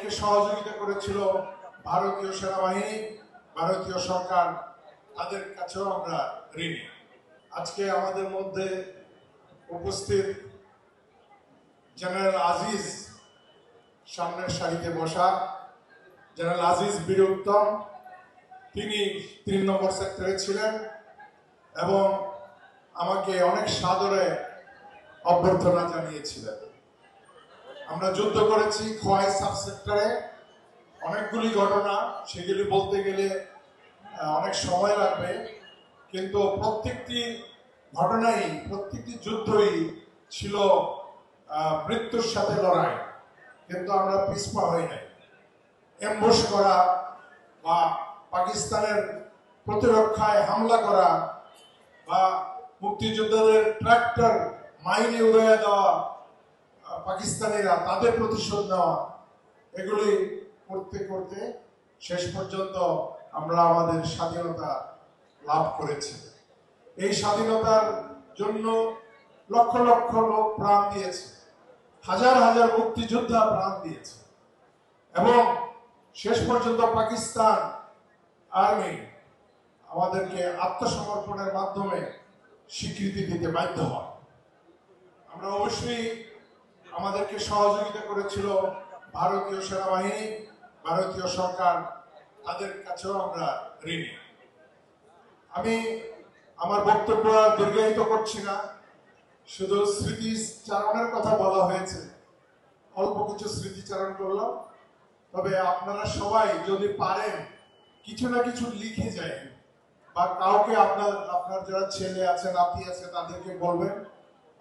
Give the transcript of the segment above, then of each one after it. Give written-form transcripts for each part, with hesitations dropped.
আমাদেরকে সহযোগিতা করেছিল ভারতীয় সেনাবাহিনী, ভারতীয় সরকার, তাদের কাছেও আমরা ঋণী। আজকে আমাদের মধ্যে উপস্থিত জেনারেল আজিজ, সামনের সারিতে বসা জেনারেল আজিজ বীর উত্তম, তিনি 3 নম্বর সেক্টরে ছিলেন এবং আমাকে অনেক সাদরে অভ্যর্থনা জানিয়েছিলেন। আমরা যুদ্ধ করেছি খোয়াই সাব সেক্টরে, অনেকগুলি ঘটনা, সেগুলি বলতে গেলে অনেক সময় লাগবে, কিন্তু প্রত্যেকটি ঘটনাই, প্রত্যেকটি যুদ্ধই ছিল মৃত্যুর সাথে লড়াই, কিন্তু আমরা পিছপা হই নাই। অ্যাম্বুশ করা বা পাকিস্তানের প্রতিরক্ষায় হামলা করা বা মুক্তিযোদ্ধাদের ট্রাক্টর মাইনে উড়িয়ে দেওয়া, পাকিস্তানিরা তাদের প্রতিশোধ নেওয়া, এগুলি করতে করতে শেষ পর্যন্ত আমরা আমাদের স্বাধীনতা লাভ করেছি। এই স্বাধীনতার জন্য লক্ষ লক্ষ লোক প্রাণ দিয়েছে, হাজার হাজার মুক্তিযোদ্ধা প্রাণ দিয়েছে এবং শেষ পর্যন্ত পাকিস্তান আর্মি আমাদেরকে আত্মসমর্পণের মাধ্যমে স্বীকৃতি দিতে বাধ্য হয়। আমরা অবশ্যই, আমাদেরকে সহযোগিতা করেছিল ভারতীয় সেনাবাহিনী, ভারতীয় সরকার, তাদের কাছেও আমরা ঋণী। আমি আমার বক্তব্য দীর্ঘায়িত করছি না, শুধু স্মৃতিচারণের কথা বলা হয়েছে, অল্প কিছু স্মৃতিচারণ করলাম। তবে আপনারা সবাই যদি পারেন কিছু না কিছু লিখে যায় বা কাউকে আপনার যারা ছেলে আছে, নাতি আছে, তাদেরকে বলবেন,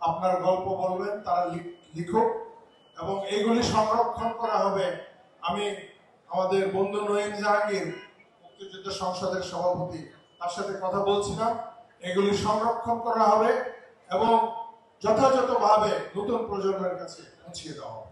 আপনার গল্প বলবেন, তারা লিখুক এবং এগুলি সংরক্ষণ করা হবে। আমি আমাদের বন্ধু নঈম জাহাঙ্গীর, মুক্তিযুদ্ধ সংসদের সভাপতি, তার সাথে কথা বলছিলাম, এগুলি সংরক্ষণ করা হবে এবং যথাযথভাবে নতুন প্রজন্মের কাছে পৌঁছিয়ে দেওয়া হবে।